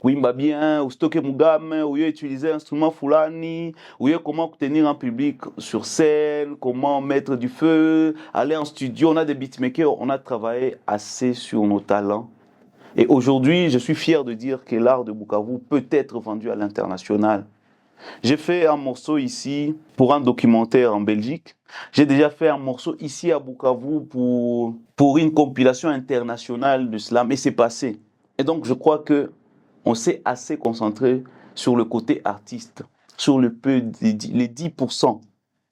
kuimba bien, ou stocker mugame, ou utiliser un instrument fulani, ou comment tenir un public sur scène, comment mettre du feu, aller en studio. On a des beatmakers, on a travaillé assez sur nos talents. Et aujourd'hui, je suis fier de dire que l'art de Bukavu peut être vendu à l'international. J'ai fait un morceau ici pour un documentaire en Belgique. J'ai déjà fait un morceau ici à Bukavu pour une compilation internationale de slam et c'est passé. Et donc je crois que on s'est assez concentré sur le côté artiste, sur les 10%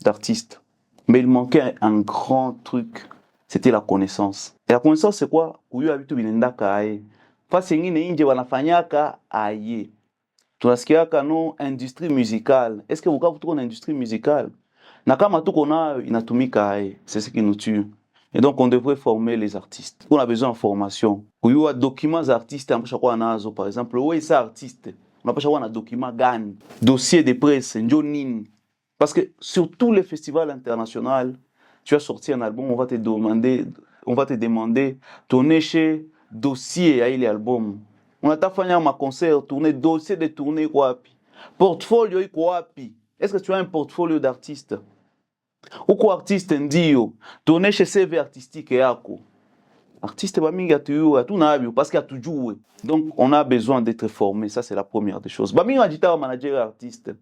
d'artistes. Mais il manquait un grand truc, c'était la connaissance. Et la connaissance c'est quoi? Kuyo abitu binendaka aye. Fasi ngine inje wanafanyaka aye. Tunasikiaka no industrie musicale. Est-ce que vous avez une industrie musicale? Nakama tuko na inatumika aye. C'est ce qui nous tue. Et donc on devrait former les artistes. On a besoin de formation. Il y a des documents artistes, par exemple, où est-ce artiste? On a besoin de documents GAN, dossier de presse, njonin. Parce que sur tous les festivals internationaux, tu as sorti un album, on va te demander ton échec, dossier à l'album. On a fait un concert, tourné, dossier de tournée, quoi. Portfolio iko wapi? Est-ce que tu as un portfolio d'artiste? Uko artiste ndio, tuoneshe CV artistique yako. Artiste bamingi atuyua, tunabio parce que atujue. Donc on a besoin d'être formé, ça c'est la première des choses. Bamingi ajita manager artiste.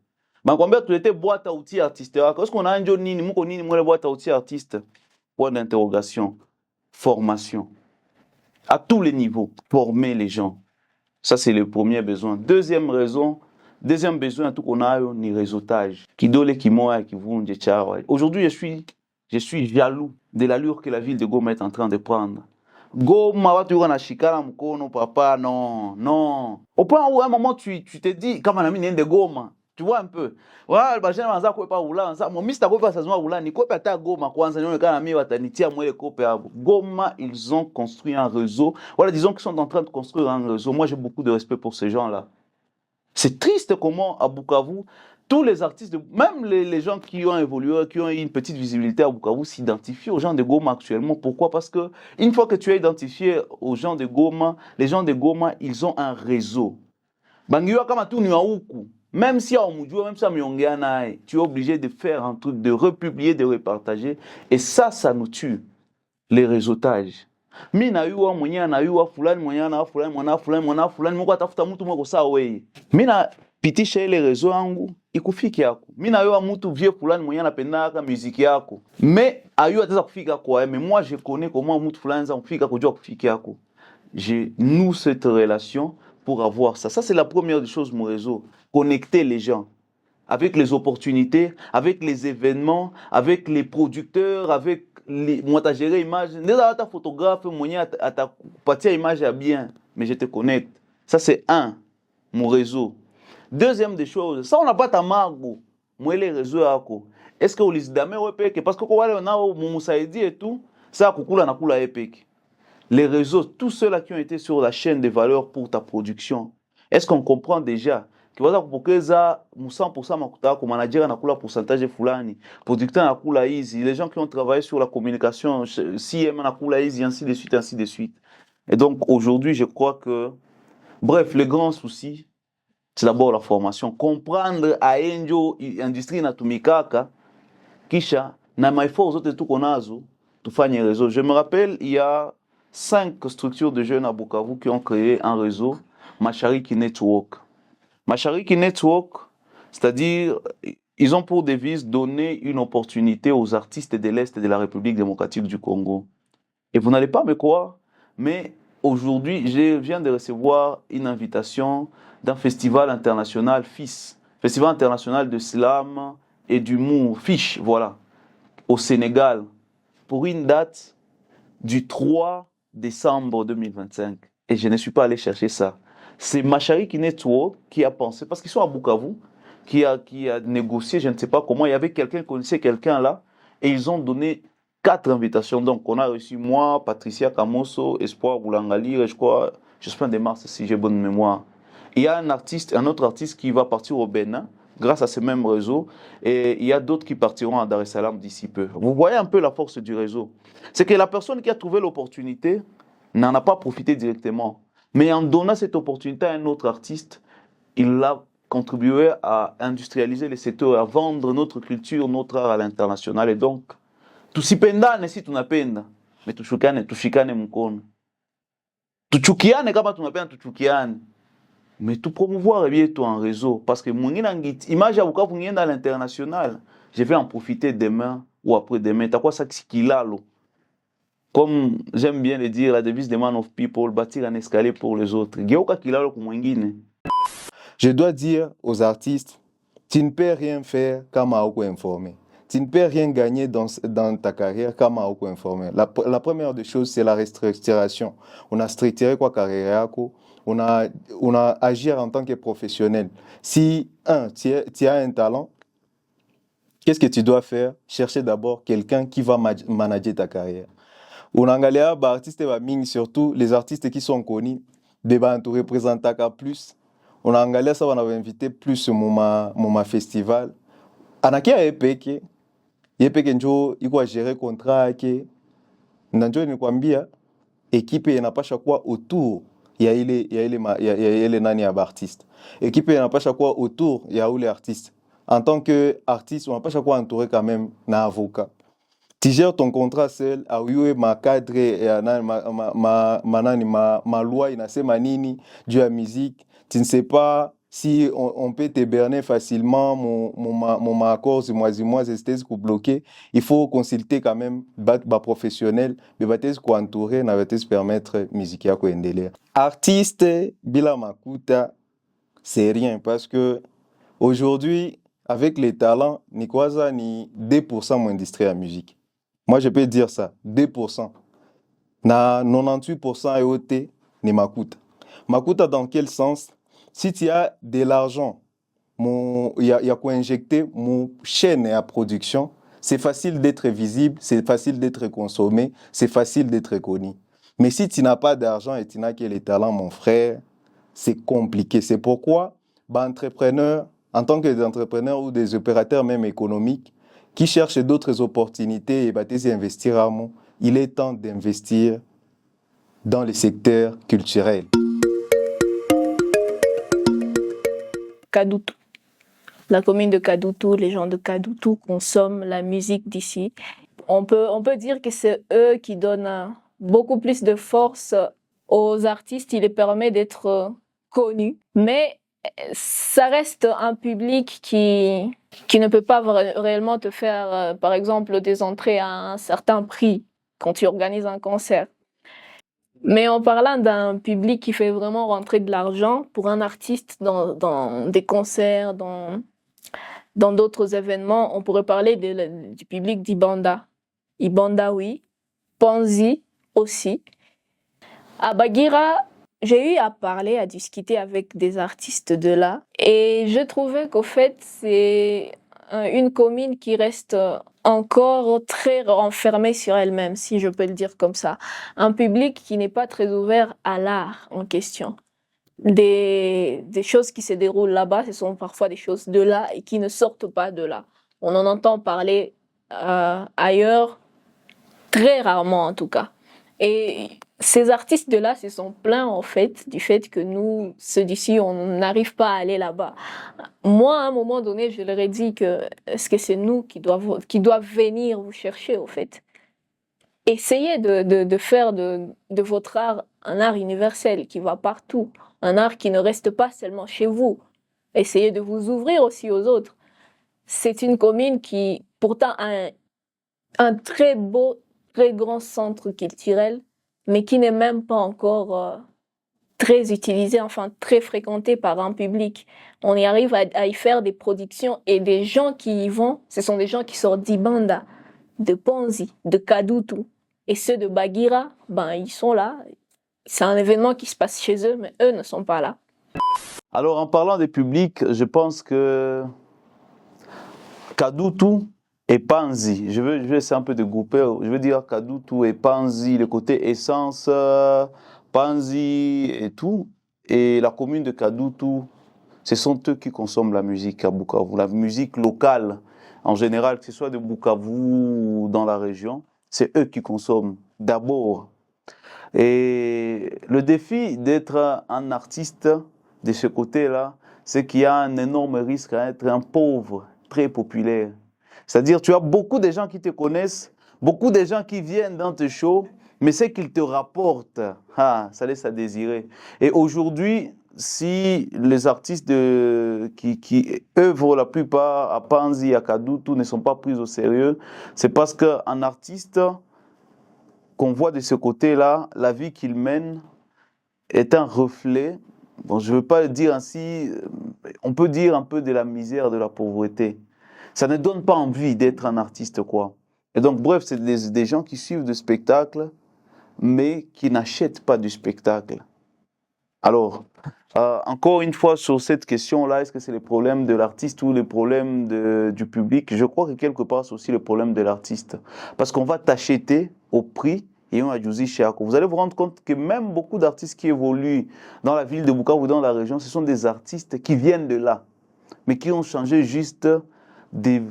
Bankwambia tulete boîte à outils artiste yako. Est-ce qu'on a njo nini, muko nini mwele boîte à outils artiste? Point d'interrogation. Formation. À tous les niveaux, former les gens. Ça c'est le premier besoin. Deuxième besoin tout qu'on a ni réseautage. Kidole kimoya kivunje chawa. Aujourd'hui je suis jaloux de l'allure que la ville de Goma est en train de prendre. Goma watu yuko na shikana mkono papa, non. Au point où à un moment tu te dis kama na mimi niende Goma. Tu vois un peu. Wala bajana wanza kwepa ula, mon mister kwepa sazuma ula, ni kwepa ta Goma kwanza nione kana mimi watanitia mwele kope hapo. Goma, ils ont construit un réseau. Voilà, disons qu'ils sont en train de construire un réseau. Moi j'ai beaucoup de respect pour ces gens-là. C'est triste comment à Bukavu, tous les artistes, même les gens qui ont évolué, qui ont eu une petite visibilité à Bukavu, s'identifient aux gens de Goma actuellement. Pourquoi? Parce que une fois que tu es identifié aux gens de Goma, les gens de Goma, ils ont un réseau. Bangiwa kama tu ni waouku. Même si on mujua, même si on tu es obligé de faire un truc, de republier, de repartager. Et ça nous tue. Les réseautages. Mi na yuwa mwenye na yuwa fulani mwenye na fulani mungu atafuta mtu mweko saa weye. Mi na pitisha ile rezo yangu ikufiki yako. Mi na yuwa mtu vie fulani mwenye anapendaka muziki yako. Mais ayua ataweza kufika kwa mais moi je connais comment mtu fulani za kufika kujua kufiki yako. Je noue cette relation pour avoir ça. Ça c'est la première des choses mon réseau, connecter les gens avec les opportunités, avec les événements, avec les producteurs, avec moi t'as géré image, déjà ta photographe mwenye atakupatia image ya bien, mais je te connecte. Ça c'est un, mon réseau. Deuxième des choses, ça on n'a pas ta margo, moi les réseaux yako. Est-ce que ulisidame wepeke parce que kwa wale nao mumusaidi et tout, ça kukula na kula epeke. Les réseaux, tous ceux-là qui ont été sur la chaîne des valeurs pour ta production. Est-ce qu'on comprend déjà kiwaza kupokeza 100% makuta yako, manager anakula pourcentage fulani, producteur anakula hizi, les gens qui ont travaillé sur la communication, CM anakula hizi, ainsi de suite. Et donc aujourd'hui, je crois que, bref, le grand souci, c'est d'abord la formation. Comprendre à enjo industrie natumikaka, kisha na maefforts zote tuko nazo, tufanye réseau. Je me rappelle, il y a 5 structures de jeunes à Bukavu qui ont créé un réseau, Mashariki Network. Mashariki Network, c'est-à-dire, ils ont pour devise donner une opportunité aux artistes de l'Est de la République démocratique du Congo. Et vous n'allez pas me croire, mais aujourd'hui, je viens de recevoir une invitation d'un festival international FIS, Festival international de slam et d'humour, FISH, voilà, au Sénégal, pour une date du 3 décembre 2025. Et je ne suis pas allé chercher ça. C'est Mashariki Network qui a pensé, parce qu'ils sont à Bukavu, qui a négocié, je ne sais pas comment, il y avait quelqu'un, connaissait quelqu'un là, et ils ont donné 4 invitations. Donc on a reçu moi, Patricia Kamoso, Espoir Boulangali, je crois, Jospin de Mars si j'ai bonne mémoire. Il y a un autre artiste qui va partir au Bénin, grâce à ce même réseau, et il y a d'autres qui partiront à Dar es Salaam d'ici peu. Vous voyez un peu la force du réseau. C'est que la personne qui a trouvé l'opportunité n'en a pas profité directement. Mais en donnant cette opportunité à un autre artiste, il a contribué à industrialiser le secteur, à vendre notre culture, notre art à l'international. Et donc, tusipendane si tunapenda, mais tushikane mkono. Tuchukiane kama tunapenda tuchukiane. Mais tout promouvoir bien tout en réseau. Parce que mon image à Bukavu à l'international, je vais en profiter demain ou après-demain. T'as quoi ça qui là, comme j'aime bien le dire, la devise des Man of People, bâtir un escalier pour les autres. Je dois dire aux artistes, tu ne peux rien faire comme Aoko informé. Tu ne peux rien gagner dans ta carrière comme Aoko informé. La première des choses, c'est la restructuration. On a structuré quoi carrière, on a agi en tant que professionnel. Si, tu as un talent, qu'est-ce que tu dois faire? Chercher d'abord quelqu'un qui va manager ta carrière. On a angalia ba artistes ba ming, surtout les artistes qui sont connus, des bantu représentaka plus. On a angalia ça, on avait invité plus mon festival. Anakia epeke njo iko gérer contrat yake. Nanjo ni kwambia équipe inapasha kuwa autour il y a les nani à artistes. Équipe n'a pas chaque fois autour, il y a où les artistes. En tant qu'artiste, on n'a pas chaque fois entouré quand même d'un avocat. Tu gères ton contrat seul, à où ma cadre, ma loi, il a manini, du la musique. Tu ne sais pas si on peut te berner facilement, mon accord, c'est moi, c'est bloqué. Il faut consulter quand même, bah professionnel, mais bah t'es entouré, n'a pas permettre musique à quoi artiste, bila makuta, c'est rien parce que aujourd'hui, avec les talents, ni quoi ça, ni 2% moins industrie à musique. Moi, je peux dire ça, 2%. Na 98% EOT, ni makuta. Makuta dans quel sens? Si tu as de l'argent, il y a quoi injecter mon chaîne à production, c'est facile d'être visible, c'est facile d'être consommé, c'est facile d'être connu. Mais si tu n'as pas d'argent et tu n'as que les talents, mon frère, c'est compliqué. C'est pourquoi, entrepreneurs, en tant que des entrepreneurs ou des opérateurs même économiques, qui cherchent d'autres opportunités et investir à moi, il est temps d'investir dans le secteur culturel. Kadoutou. La commune de Kadoutou, les gens de Kadoutou consomment la musique d'ici. On peut dire que c'est eux qui donnent beaucoup plus de force aux artistes. Il les permet d'être connus. Mais ça reste un public qui ne peut pas réellement te faire, par exemple, des entrées à un certain prix quand tu organises un concert. Mais en parlant d'un public qui fait vraiment rentrer de l'argent pour un artiste dans des concerts, dans d'autres événements, on pourrait parler du public d'Ibanda. Ibanda, oui. Panzi aussi. À Bagira, j'ai eu à parler, à discuter avec des artistes de là. Et je trouvais qu'au fait, c'est une commune qui reste encore très renfermée sur elle-même, si je peux le dire comme ça. Un public qui n'est pas très ouvert à l'art en question. Des choses qui se déroulent là-bas, ce sont parfois des choses de là et qui ne sortent pas de là. On en entend parler ailleurs, très rarement en tout cas. Et ces artistes de là se sont plaints en fait du fait que nous, ceux d'ici, on n'arrive pas à aller là-bas. Moi, à un moment donné, je leur ai dit que est-ce que c'est nous qui doivent venir vous chercher au fait. Essayez de faire de votre art un art universel qui va partout, un art qui ne reste pas seulement chez vous. Essayez de vous ouvrir aussi aux autres. C'est une commune qui pourtant a un très beau, très grand centre culturel, mais qui n'est même pas encore très utilisé, enfin très fréquenté par un public. On y arrive à y faire des productions et des gens qui y vont, ce sont des gens qui sortent d'Ibanda, de Panzi, de Kadoutou. Et ceux de Bagira, ils sont là. C'est un événement qui se passe chez eux, mais eux ne sont pas là. Alors, en parlant des publics, je pense que Kadoutou et Panzi, je vais essayer un peu de grouper, je veux dire Kadoutou et Panzi, le côté essence, Panzi et tout, et la commune de Kadoutou, ce sont eux qui consomment la musique à Bukavu, la musique locale en général, que ce soit de Bukavu ou dans la région, c'est eux qui consomment d'abord. Et le défi d'être un artiste de ce côté-là, c'est qu'il y a un énorme risque à être un pauvre très populaire. C'est-à-dire, tu as beaucoup de gens qui te connaissent, beaucoup de gens qui viennent dans tes shows, mais ce qu'ils te rapportent, ça laisse à désirer. Et aujourd'hui, si les artistes qui œuvrent la plupart à Panzi, à Kadoutou ne sont pas pris au sérieux, c'est parce qu'un artiste qu'on voit de ce côté-là, la vie qu'il mène est un reflet, je ne veux pas le dire ainsi, on peut dire un peu de la misère, de la pauvreté. Ça ne donne pas envie d'être un artiste, quoi. Et donc, bref, c'est des gens qui suivent des spectacles, mais qui n'achètent pas du spectacle. Alors, encore une fois, sur cette question-là, est-ce que c'est le problème de l'artiste ou le problème du public? Je crois que quelque part, c'est aussi le problème de l'artiste. Parce qu'on va t'acheter au prix et on a Juzi Chiako. Vous allez vous rendre compte que même beaucoup d'artistes qui évoluent dans la ville de Bukavu ou dans la région, ce sont des artistes qui viennent de là, mais qui ont changé juste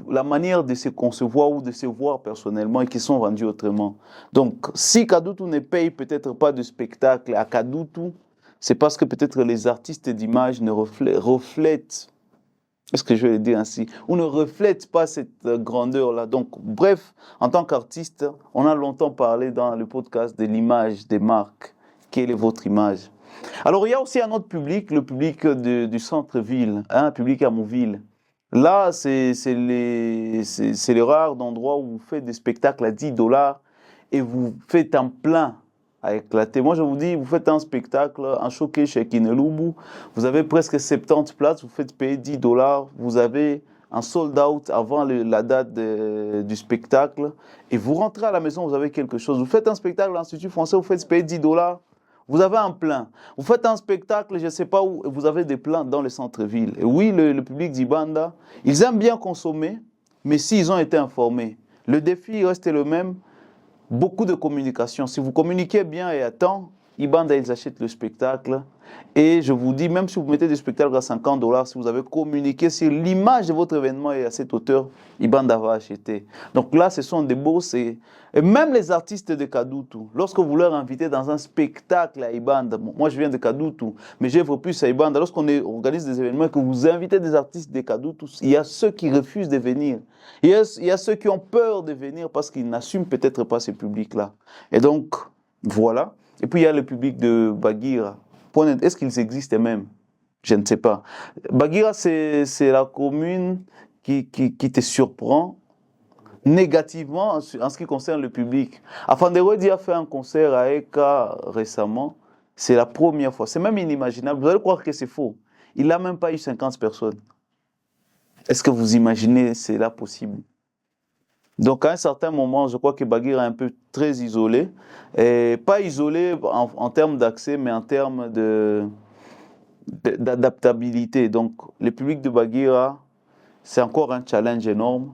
la manière de se concevoir ou de se voir personnellement et qui sont rendus autrement. Donc, si Kadoutou ne paye peut-être pas de spectacle à Kadoutou, c'est parce que peut-être les artistes d'image ne reflètent, est-ce que je vais le dire ainsi, ou ne reflètent pas cette grandeur-là. Donc, bref, en tant qu'artiste, on a longtemps parlé dans le podcast de l'image des marques. Quelle est votre image? Alors, il y a aussi un autre public, le public du centre-ville, un public à Mouville. Là, c'est les rares endroits où vous faites des spectacles à $10 et vous faites un plein à éclater. Moi, je vous dis, vous faites un spectacle, un showcase chez Kinelubu, vous avez presque 70 places, vous faites payer $10, vous avez un sold out avant la date du spectacle et vous rentrez à la maison, vous avez quelque chose. Vous faites un spectacle à l'Institut français, vous faites payer $10. Vous avez un plein. Vous faites un spectacle, je ne sais pas où, vous avez des plans dans le centre-ville. Et oui, le public d'Ibanda, ils aiment bien consommer, mais s'ils ont été informés. Le défi reste le même, beaucoup de communication. Si vous communiquez bien et à temps, Ibanda, ils achètent le spectacle. Et je vous dis, même si vous mettez des spectacles à $50, si vous avez communiqué sur l'image de votre événement et à cette hauteur, Ibanda va acheter. Donc là, ce sont des bourses. Et même les artistes de Kadutu, lorsque vous leur invitez dans un spectacle à Ibanda, moi je viens de Kadutu, mais j'œuvre plus à Ibanda, lorsqu'on organise des événements et que vous invitez des artistes de Kadutu, il y a ceux qui refusent de venir. Il y a ceux qui ont peur de venir parce qu'ils n'assument peut-être pas ce public-là. Et donc, voilà. Et puis il y a le public de Bagira. Est-ce qu'ils existent même? Je ne sais pas. Bagira, c'est la commune qui te surprend négativement en ce qui concerne le public. Afandérodi a fait un concert à Eka récemment. C'est la première fois. C'est même inimaginable. Vous allez croire que c'est faux. Il n'a même pas eu 50 personnes. Est-ce que vous imaginez cela possible? Donc, à un certain moment, je crois que Bagira est un peu très isolé. Et pas isolé en termes d'accès, mais en termes d'adaptabilité. Donc, le public de Bagira, c'est encore un challenge énorme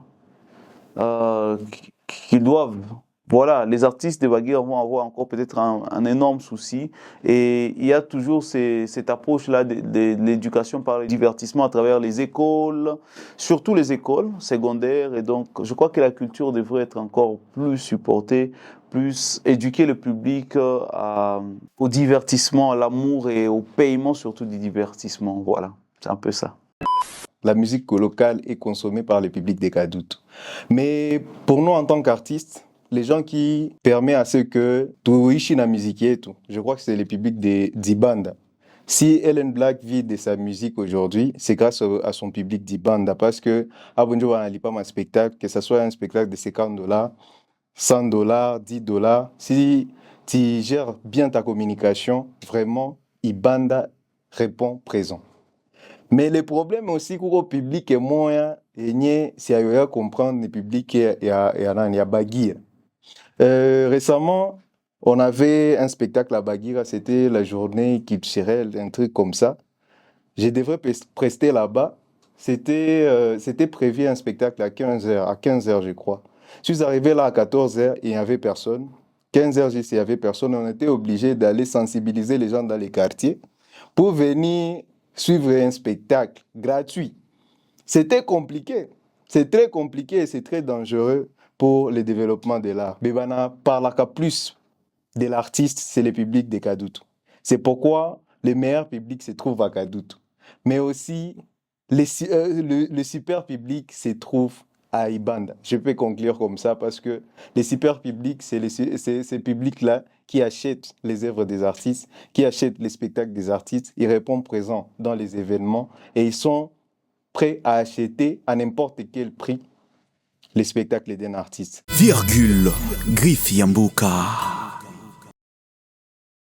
qu'ils doivent... Voilà, les artistes de Bagira vont avoir encore peut-être un énorme souci. Et il y a toujours cette approche-là de l'éducation par le divertissement à travers les écoles, surtout les écoles secondaires. Et donc, je crois que la culture devrait être encore plus supportée, plus éduquer le public au divertissement, à l'amour et au paiement surtout du divertissement. Voilà, c'est un peu ça. La musique locale est consommée par le public des Kadutu. Mais pour nous, en tant qu'artistes, les gens qui permettent à ceux que tuishi na musique et tout, je crois que c'est le public d'Ibanda. Si Ellen Black vit de sa musique aujourd'hui, c'est grâce à son public d'Ibanda parce que Abonjo va aller pas un spectacle, que ce soit un spectacle de $50, $100, $10, si tu gères bien ta communication, vraiment, Ibanda répond présent. Mais le problème aussi, que le public est moins, et si il y a comprendre le public, il y a Bagira. Récemment, on avait un spectacle à Bagira, c'était la journée culturelle, un truc comme ça. Je devrais prester là-bas. C'était prévu un spectacle à 15h, je crois. Je suis arrivé là à 14h, il n'y avait personne. 15h, il n'y avait personne. On était obligé d'aller sensibiliser les gens dans les quartiers pour venir suivre un spectacle gratuit. C'était compliqué. C'est très compliqué et c'est très dangereux pour le développement de l'art. Bebana parle plus de l'artiste, c'est le public de Kadutu. C'est pourquoi le meilleur public se trouve à Kadutu. Mais aussi, le super public se trouve à Ibanda. Je peux conclure comme ça parce que le super public, c'est ce public-là qui achète les œuvres des artistes, qui achète les spectacles des artistes. Ils répondent présents dans les événements et ils sont prêts à acheter à n'importe quel prix les spectacles d'un artiste. Griffe Yambuka.